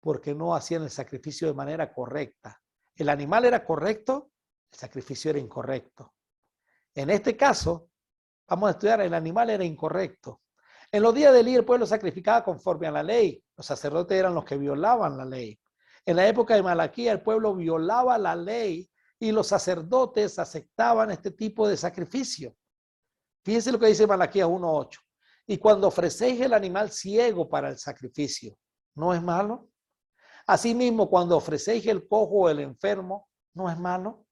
porque no hacían el sacrificio de manera correcta. El animal era correcto, el sacrificio era incorrecto. En este caso, vamos a estudiar, el animal era incorrecto. En los días de Elí el pueblo sacrificaba conforme a la ley. Los sacerdotes eran los que violaban la ley. En la época de Malaquía el pueblo violaba la ley y los sacerdotes aceptaban este tipo de sacrificio. Fíjense lo que dice Malaquías 1:8. Y cuando ofrecéis el animal ciego para el sacrificio, ¿no es malo? Asimismo, cuando ofrecéis el cojo o el enfermo, ¿no es malo?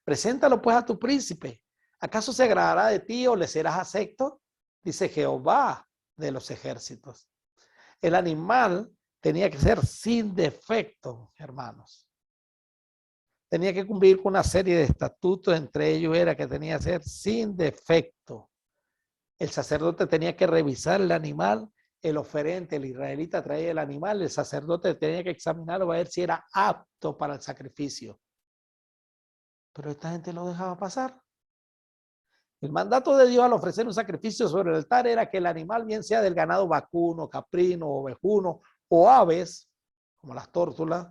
Preséntalo pues a tu príncipe. ¿Acaso se agradará de ti o le serás acepto? Dice Jehová de los ejércitos. El animal tenía que ser sin defecto, hermanos. Tenía que cumplir con una serie de estatutos, entre ellos era que tenía que ser sin defecto. El sacerdote tenía que revisar el animal, el oferente, el israelita traía el animal, el sacerdote tenía que examinarlo para ver si era apto para el sacrificio. Pero esta gente lo dejaba pasar. El mandato de Dios al ofrecer un sacrificio sobre el altar era que el animal, bien sea del ganado vacuno, caprino, ovejuno o aves, como las tórtolas,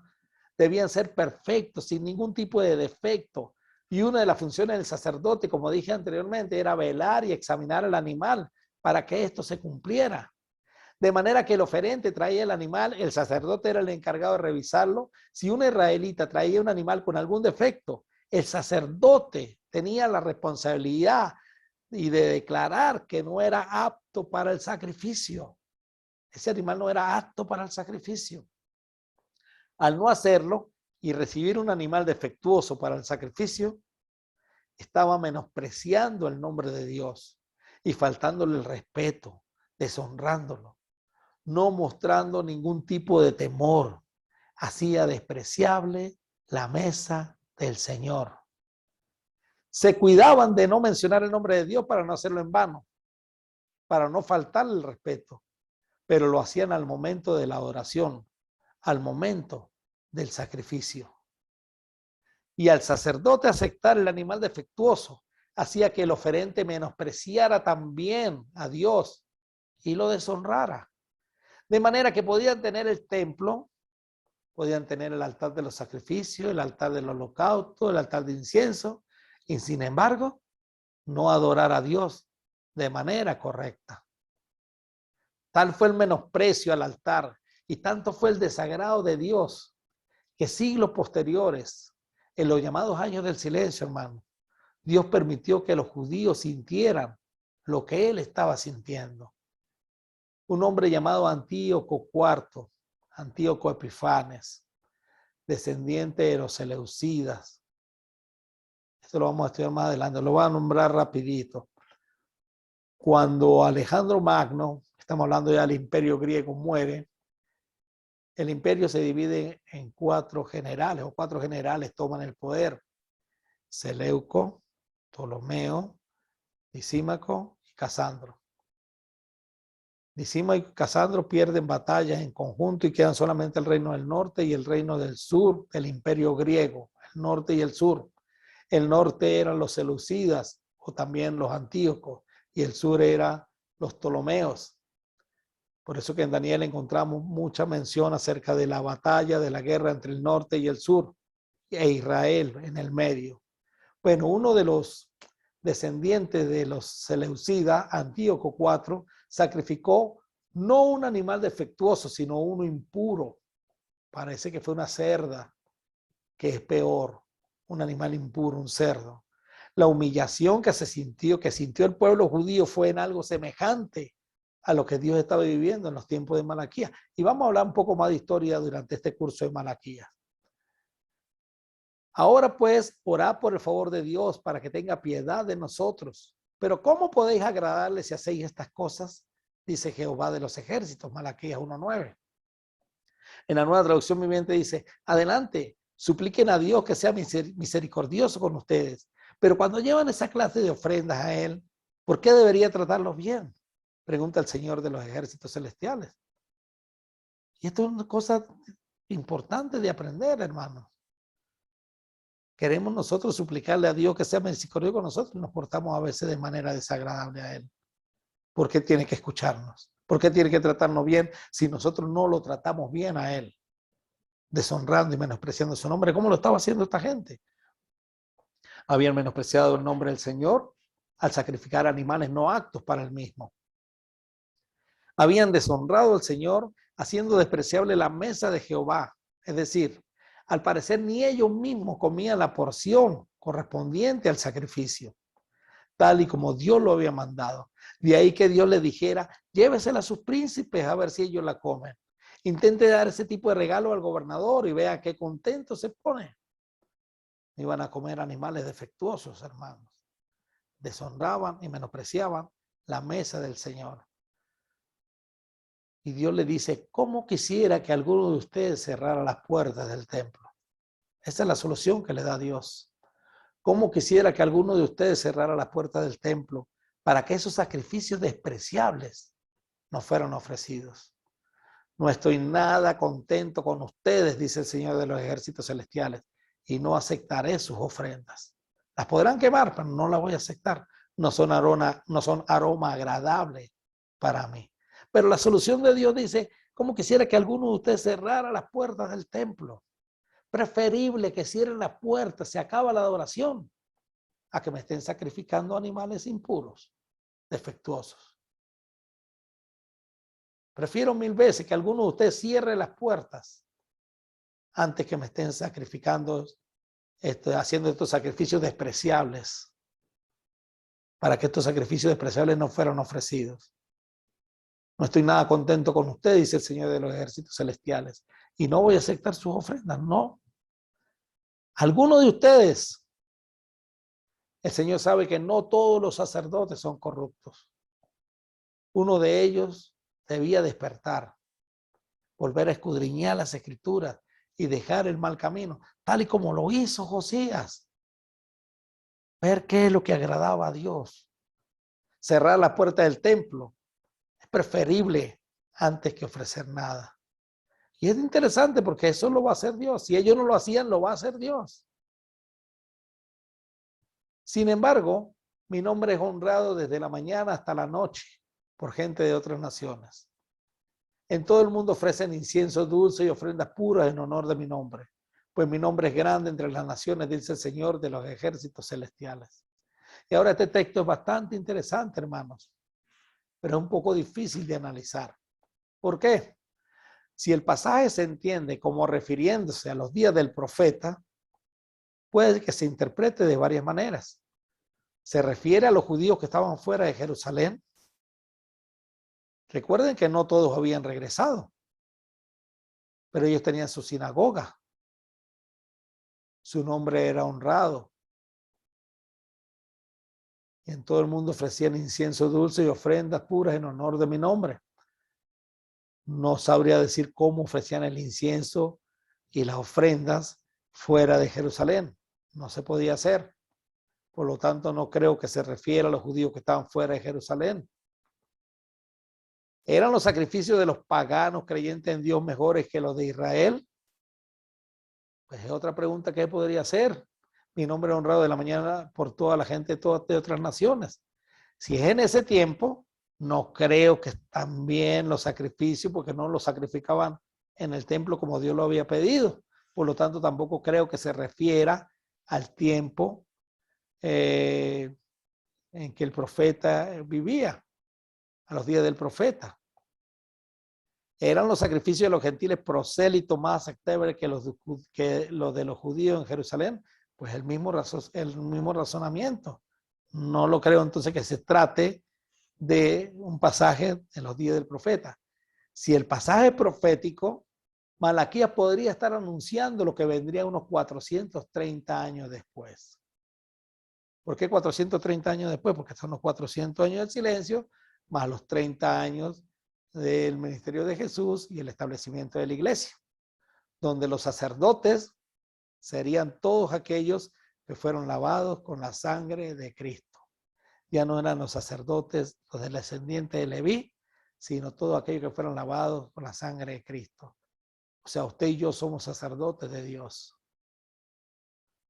debían ser perfectos, sin ningún tipo de defecto. Y una de las funciones del sacerdote, como dije anteriormente, era velar y examinar el animal para que esto se cumpliera. De manera que el oferente traía el animal, el sacerdote era el encargado de revisarlo. Si un israelita traía un animal con algún defecto, el sacerdote tenía la responsabilidad y de declarar que no era apto para el sacrificio. Ese animal no era apto para el sacrificio. Al no hacerlo y recibir un animal defectuoso para el sacrificio, estaba menospreciando el nombre de Dios y faltándole el respeto, deshonrándolo, no mostrando ningún tipo de temor. Hacía despreciable la mesa del Señor. Se cuidaban de no mencionar el nombre de Dios para no hacerlo en vano, para no faltarle el respeto, pero lo hacían al momento de la adoración, al momento del sacrificio. Y al sacerdote aceptar el animal defectuoso, hacía que el oferente menospreciara también a Dios y lo deshonrara. De manera que podían tener el templo, podían tener el altar de los sacrificios, el altar del holocausto, el altar de incienso, y sin embargo, no adorar a Dios de manera correcta. Tal fue el menosprecio al altar y tanto fue el desagrado de Dios que siglos posteriores, en los llamados años del silencio, hermano, Dios permitió que los judíos sintieran lo que él estaba sintiendo. Un hombre llamado Antíoco IV, Antíoco Epifanes, descendiente de los seleucidas. Esto lo vamos a estudiar más adelante, lo voy a nombrar rapidito. Cuando Alejandro Magno, estamos hablando ya del imperio griego, muere, el imperio se divide en cuatro generales toman el poder. Seleuco, Ptolomeo, Lisímaco y Casandro. Lisímaco y Casandro pierden batallas en conjunto y quedan solamente el reino del norte y el reino del sur del imperio griego, el norte y el sur. El norte eran los seleucidas o también los antíocos y el sur eran los ptolomeos. Por eso que en Daniel encontramos mucha mención acerca de la batalla, de la guerra entre el norte y el sur, e Israel en el medio. Bueno, uno de los descendientes de los seleucidas, Antíoco IV, sacrificó no un animal defectuoso, sino uno impuro. Parece que fue una cerda, que es peor, un animal impuro, un cerdo. La humillación que sintió el pueblo judío fue en algo semejante a lo que Dios estaba viviendo en los tiempos de Malaquías. Y vamos a hablar un poco más de historia durante este curso de Malaquías. Ahora pues, orad por el favor de Dios para que tenga piedad de nosotros. Pero ¿cómo podéis agradarle si hacéis estas cosas? Dice Jehová de los ejércitos, Malaquías 1:9. En la Nueva Traducción Viviente dice, adelante, supliquen a Dios que sea misericordioso con ustedes. Pero cuando llevan esa clase de ofrendas a Él, ¿por qué debería tratarlos bien? Pregunta el Señor de los ejércitos celestiales. Y esto es una cosa importante de aprender, hermanos. Queremos nosotros suplicarle a Dios que sea misericordioso con nosotros y nos portamos a veces de manera desagradable a Él. ¿Por qué tiene que escucharnos? ¿Por qué tiene que tratarnos bien si nosotros no lo tratamos bien a Él? Deshonrando y menospreciando su nombre. ¿Cómo lo estaba haciendo esta gente? Habían menospreciado el nombre del Señor al sacrificar animales no aptos para Él mismo. Habían deshonrado al Señor haciendo despreciable la mesa de Jehová. Es decir, al parecer ni ellos mismos comían la porción correspondiente al sacrificio, tal y como Dios lo había mandado. De ahí que Dios le dijera, llévesela a sus príncipes a ver si ellos la comen. Intente dar ese tipo de regalo al gobernador y vea qué contento se pone. Iban a comer animales defectuosos, hermanos. Deshonraban y menospreciaban la mesa del Señor. Y Dios le dice, ¿cómo quisiera que alguno de ustedes cerrara las puertas del templo? Esa es la solución que le da Dios. ¿Cómo quisiera que alguno de ustedes cerrara las puertas del templo para que esos sacrificios despreciables no fueran ofrecidos? No estoy nada contento con ustedes, dice el Señor de los ejércitos celestiales, y no aceptaré sus ofrendas. Las podrán quemar, pero no las voy a aceptar. No son aroma agradable para mí. Pero la solución de Dios dice, ¿cómo quisiera que alguno de ustedes cerrara las puertas del templo? Preferible que cierren las puertas, se acaba la adoración, a que me estén sacrificando animales impuros, defectuosos. Prefiero 1000 veces que alguno de ustedes cierre las puertas antes que me estén sacrificando, haciendo estos sacrificios despreciables, para que estos sacrificios despreciables no fueran ofrecidos. No estoy nada contento con usted, dice el Señor de los ejércitos celestiales, y no voy a aceptar sus ofrendas, no. Algunos de ustedes, el Señor sabe que no todos los sacerdotes son corruptos. Uno de ellos debía despertar, volver a escudriñar las escrituras y dejar el mal camino, tal y como lo hizo Josías. Ver qué es lo que agradaba a Dios. Cerrar la puerta del templo es preferible antes que ofrecer nada. Y es interesante porque eso lo va a hacer Dios. Si ellos no lo hacían, lo va a hacer Dios. Sin embargo, mi nombre es honrado desde la mañana hasta la noche por gente de otras naciones. En todo el mundo ofrecen incienso dulce y ofrendas puras en honor de mi nombre, pues mi nombre es grande entre las naciones, dice el Señor de los ejércitos celestiales. Y ahora este texto es bastante interesante, hermanos, pero es un poco difícil de analizar. ¿Por qué? Si el pasaje se entiende como refiriéndose a los días del profeta, puede que se interprete de varias maneras. Se refiere a los judíos que estaban fuera de Jerusalén. Recuerden que no todos habían regresado, pero ellos tenían su sinagoga. Su nombre era honrado. Y en todo el mundo ofrecían incienso dulce y ofrendas puras en honor de mi nombre. No sabría decir cómo ofrecían el incienso y las ofrendas fuera de Jerusalén. No se podía hacer. Por lo tanto, no creo que se refiera a los judíos que estaban fuera de Jerusalén. ¿Eran los sacrificios de los paganos creyentes en Dios mejores que los de Israel? Pues es otra pregunta que podría hacer. Mi nombre honrado de la mañana por toda la gente de otras naciones. Si es en ese tiempo, no creo que están bien los sacrificios porque no los sacrificaban en el templo como Dios lo había pedido. Por lo tanto, tampoco creo que se refiera al tiempo en que el profeta vivía, a los días del profeta. ¿Eran los sacrificios de los gentiles prosélitos más aceptables que los de los judíos en Jerusalén? Pues el mismo razonamiento. No lo creo entonces que se trate de un pasaje en los días del profeta. Si el pasaje es profético, Malaquías podría estar anunciando lo que vendría unos 430 años después. ¿Por qué 430 años después? Porque son los 400 años del silencio, más los 30 años del ministerio de Jesús y el establecimiento de la iglesia, donde los sacerdotes serían todos aquellos que fueron lavados con la sangre de Cristo. Ya no eran los sacerdotes, los descendientes de Leví, sino todos aquellos que fueron lavados con la sangre de Cristo. O sea, usted y yo somos sacerdotes de Dios.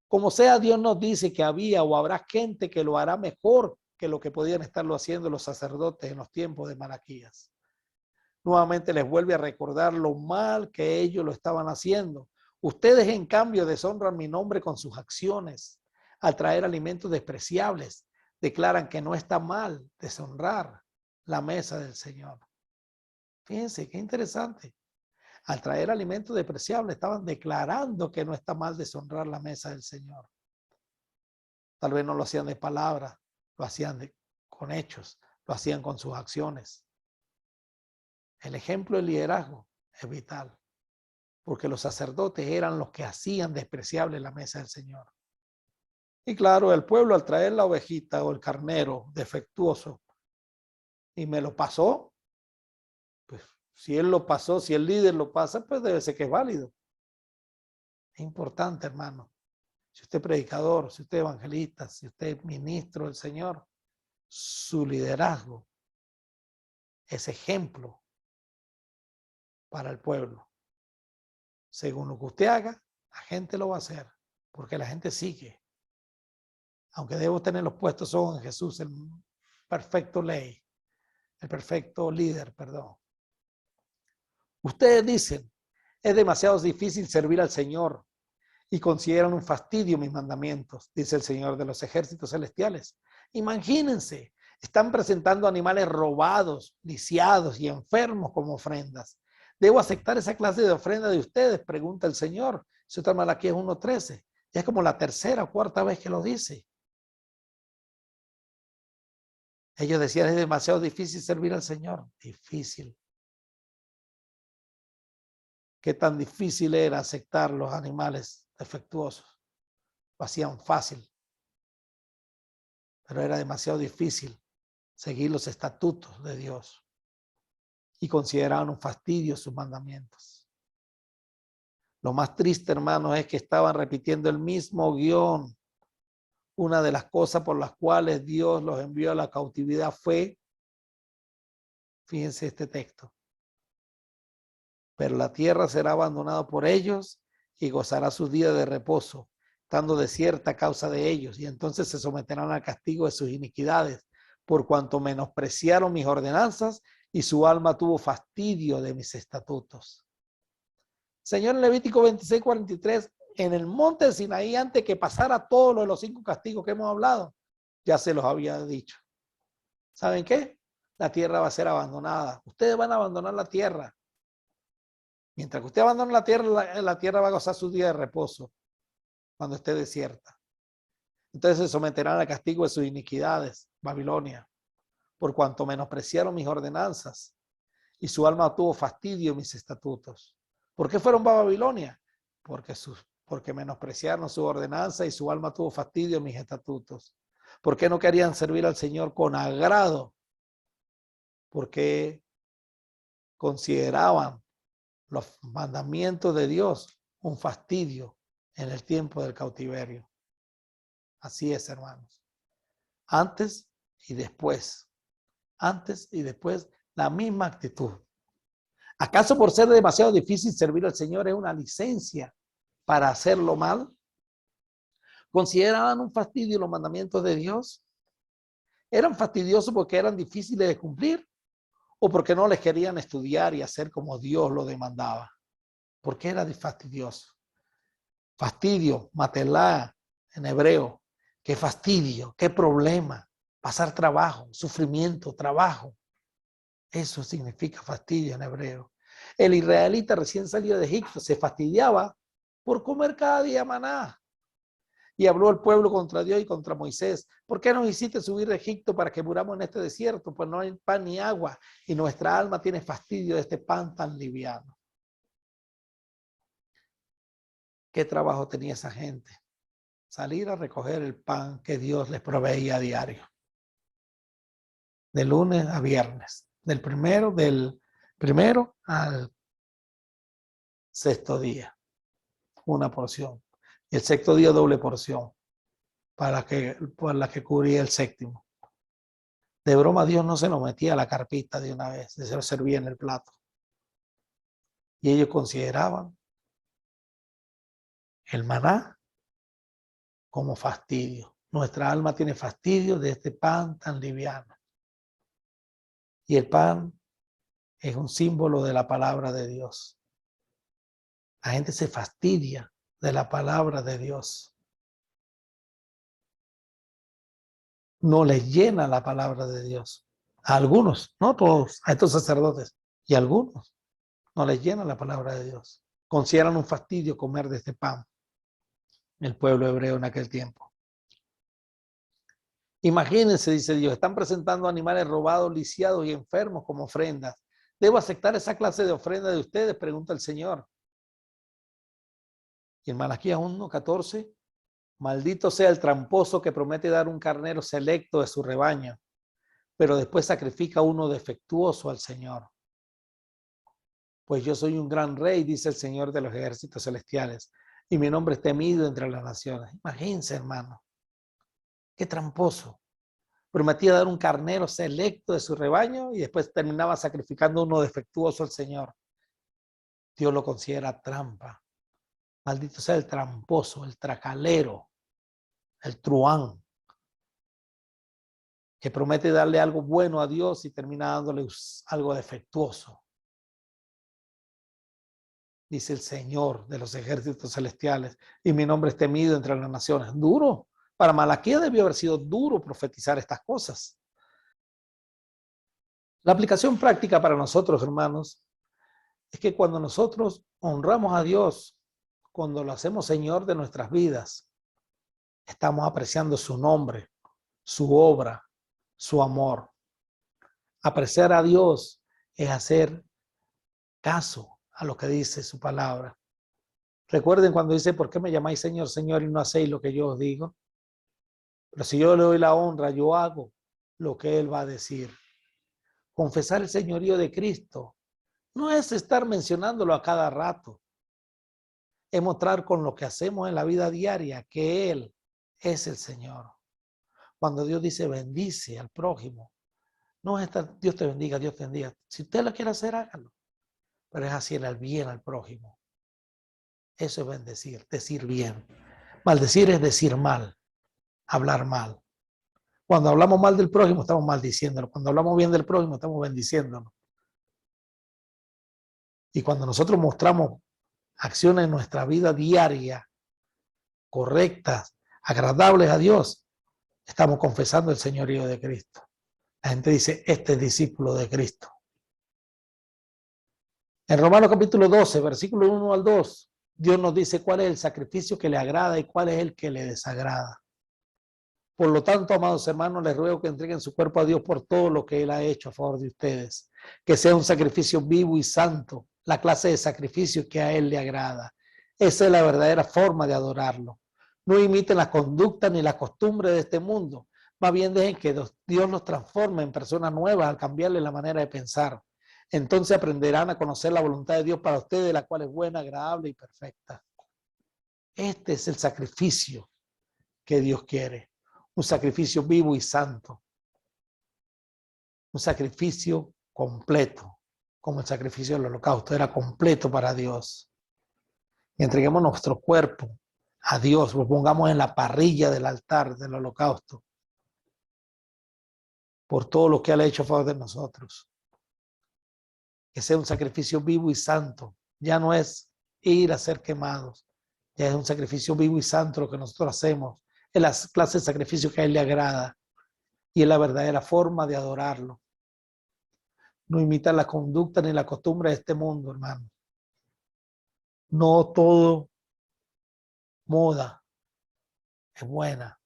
Como sea, Dios nos dice que había o habrá gente que lo hará mejor que lo que podían estarlo haciendo los sacerdotes en los tiempos de Malaquías. Nuevamente les vuelve a recordar lo mal que ellos lo estaban haciendo. Ustedes, en cambio, deshonran mi nombre con sus acciones. Al traer alimentos despreciables, declaran que no está mal deshonrar la mesa del Señor. Fíjense, qué interesante. Al traer alimentos despreciables, estaban declarando que no está mal deshonrar la mesa del Señor. Tal vez no lo hacían de palabra, lo hacían con hechos, lo hacían con sus acciones. El ejemplo de liderazgo es vital, porque los sacerdotes eran los que hacían despreciable la mesa del Señor. Y claro, el pueblo, al traer la ovejita o el carnero defectuoso y me lo pasó, pues si él lo pasó, si el líder lo pasa, pues debe ser que es válido. Es importante, hermano. Si usted es predicador, si usted es evangelista, si usted es ministro del Señor, su liderazgo es ejemplo para el pueblo. Según lo que usted haga, la gente lo va a hacer, porque la gente sigue. Aunque debo tener los puestos son en Jesús, el perfecto ley, el perfecto líder, perdón. Ustedes dicen, es demasiado difícil servir al Señor y consideran un fastidio mis mandamientos, dice el Señor de los ejércitos celestiales. Imagínense, están presentando animales robados, lisiados y enfermos como ofrendas. ¿Debo aceptar esa clase de ofrenda de ustedes? Pregunta el Señor. Si otra Malaquías 1:13. Ya es como la tercera o cuarta vez que lo dice. Ellos decían, es demasiado difícil servir al Señor. Difícil. ¿Qué tan difícil era aceptar los animales defectuosos? Lo hacían fácil. Pero era demasiado difícil seguir los estatutos de Dios. Y consideraban un fastidio sus mandamientos. Lo más triste, hermanos, es que estaban repitiendo el mismo guión. Una de las cosas por las cuales Dios los envió a la cautividad fue, fíjense este texto, pero la tierra será abandonada por ellos y gozará sus días de reposo, estando desierta a causa de ellos, y entonces se someterán al castigo de sus iniquidades, por cuanto menospreciaron mis ordenanzas y su alma tuvo fastidio de mis estatutos. Señor, en Levítico 26:43, en el monte de Sinaí, antes que pasara todo lo de los 5 castigos que hemos hablado, ya se los había dicho. ¿Saben qué? La tierra va a ser abandonada. Ustedes van a abandonar la tierra. Mientras que usted abandone la tierra va a gozar su día de reposo cuando esté desierta. Entonces se someterán al castigo de sus iniquidades, Babilonia, por cuanto menospreciaron mis ordenanzas y su alma tuvo fastidio en mis estatutos. ¿Por qué fueron a Babilonia? Porque menospreciaron su ordenanza y su alma tuvo fastidio en mis estatutos. ¿Por qué no querían servir al Señor con agrado? Porque consideraban los mandamientos de Dios un fastidio en el tiempo del cautiverio. Así es, hermanos. Antes y después. Antes y después, la misma actitud. ¿Acaso por ser demasiado difícil servir al Señor es una licencia para hacerlo mal? ¿Consideraban un fastidio los mandamientos de Dios? ¿Eran fastidiosos porque eran difíciles de cumplir? ¿O porque no les querían estudiar y hacer como Dios lo demandaba? ¿Por qué era fastidioso? Fastidio, matelá en hebreo. Qué fastidio, qué problema. Pasar trabajo, sufrimiento, trabajo. Eso significa fastidio en hebreo. El israelita recién salido de Egipto se fastidiaba por comer cada día maná. Y habló el pueblo contra Dios y contra Moisés. ¿Por qué nos hiciste subir de Egipto para que muramos en este desierto? Pues no hay pan ni agua y nuestra alma tiene fastidio de este pan tan liviano. ¿Qué trabajo tenía esa gente? Salir a recoger el pan que Dios les proveía a diario. De lunes a viernes. Del primero al sexto día. Una porción. Y el sexto día doble porción. Para la que cubría el séptimo. De broma, Dios no se lo metía a la carpita de una vez, se lo servía en el plato. Y ellos consideraban el maná como fastidio. Nuestra alma tiene fastidio de este pan tan liviano. Y el pan es un símbolo de la palabra de Dios. La gente se fastidia de la palabra de Dios. No les llena la palabra de Dios. A algunos, no todos, a estos sacerdotes. Y a algunos no les llena la palabra de Dios. Consideran un fastidio comer de este pan. El pueblo hebreo en aquel tiempo. Imagínense, dice Dios, están presentando animales robados, lisiados y enfermos como ofrendas. ¿Debo aceptar esa clase de ofrenda de ustedes? Pregunta el Señor. Y en Malaquías 1:14, maldito sea el tramposo que promete dar un carnero selecto de su rebaño, pero después sacrifica uno defectuoso al Señor. Pues yo soy un gran rey, dice el Señor de los ejércitos celestiales, y mi nombre es temido entre las naciones. Imagínense, hermano, qué tramposo. Prometía dar un carnero selecto de su rebaño y después terminaba sacrificando uno defectuoso al Señor. Dios lo considera trampa. Maldito sea el tramposo, el tracalero, el truán, que promete darle algo bueno a Dios y termina dándole algo defectuoso. Dice el Señor de los ejércitos celestiales, y mi nombre es temido entre las naciones. Duro. Para Malaquías debió haber sido duro profetizar estas cosas. La aplicación práctica para nosotros, hermanos, es que cuando nosotros honramos a Dios, cuando lo hacemos Señor de nuestras vidas, estamos apreciando su nombre, su obra, su amor. Apreciar a Dios es hacer caso a lo que dice su palabra. Recuerden cuando dice, ¿por qué me llamáis Señor, Señor y no hacéis lo que yo os digo? Pero si yo le doy la honra, yo hago lo que Él va a decir. Confesar el señorío de Cristo no es estar mencionándolo a cada rato. Es mostrar con lo que hacemos en la vida diaria que Él es el Señor. Cuando Dios dice bendice al prójimo, no es estar Dios te bendiga, Dios te bendiga. Si usted lo quiere hacer, hágalo. Pero es hacer el bien al prójimo. Eso es bendecir, decir bien. Maldecir es decir mal, hablar mal. Cuando hablamos mal del prójimo, estamos maldiciéndolo. Cuando hablamos bien del prójimo, estamos bendiciéndolo. Y cuando nosotros mostramos acciones en nuestra vida diaria, correctas, agradables a Dios, estamos confesando el señorío de Cristo. La gente dice, este es discípulo de Cristo. En Romanos capítulo 12, versículo 1 al 2, Dios nos dice cuál es el sacrificio que le agrada y cuál es el que le desagrada. Por lo tanto, amados hermanos, les ruego que entreguen su cuerpo a Dios por todo lo que Él ha hecho a favor de ustedes. Que sea un sacrificio vivo y santo, la clase de sacrificio que a Él le agrada. Esa es la verdadera forma de adorarlo. No imiten la conducta ni la costumbre de este mundo. Más bien dejen que Dios los transforme en personas nuevas al cambiarle la manera de pensar. Entonces aprenderán a conocer la voluntad de Dios para ustedes, la cual es buena, agradable y perfecta. Este es el sacrificio que Dios quiere. Un sacrificio vivo y santo. Un sacrificio completo, como el sacrificio del holocausto, era completo para Dios. Y entreguemos nuestro cuerpo a Dios, lo pongamos en la parrilla del altar del holocausto, por todo lo que Él ha hecho a favor de nosotros. Que sea un sacrificio vivo y santo. Ya no es ir a ser quemados, ya es un sacrificio vivo y santo lo que nosotros hacemos. Es la clase de sacrificio que a Él le agrada y es la verdadera forma de adorarlo. No imitar la conducta ni la costumbre de este mundo, hermano. No todo moda es buena.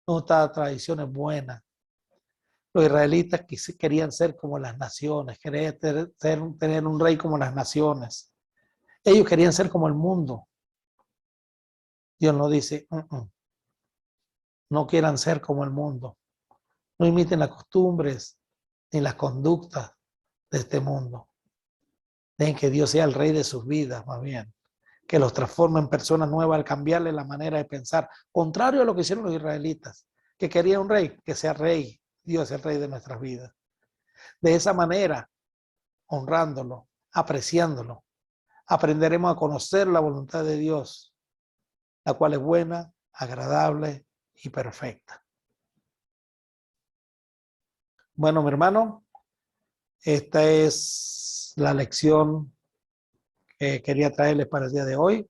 Nuestra tradición es buena. Los israelitas querían ser como las naciones, querían tener un rey como las naciones. Ellos querían ser como el mundo. Dios nos dice, no quieran ser como el mundo. No imiten las costumbres ni las conductas de este mundo. Dejen que Dios sea el rey de sus vidas, más bien. Que los transforme en personas nuevas al cambiarle la manera de pensar. Contrario a lo que hicieron los israelitas, que querían un rey, que sea rey. Dios es el rey de nuestras vidas. De esa manera, honrándolo, apreciándolo, aprenderemos a conocer la voluntad de Dios, la cual es buena, agradable y perfecta. Bueno, mi hermano, esta es la lección que quería traerles para el día de hoy.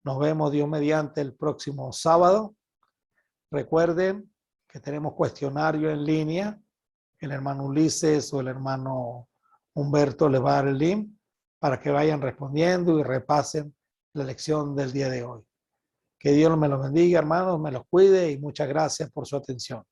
Nos vemos, Dios mediante, el próximo sábado. Recuerden que tenemos cuestionario en línea. El hermano Ulises o el hermano Humberto les va a dar el link para que vayan respondiendo y repasen la lección del día de hoy. Que Dios me los bendiga, hermanos, me los cuide y muchas gracias por su atención.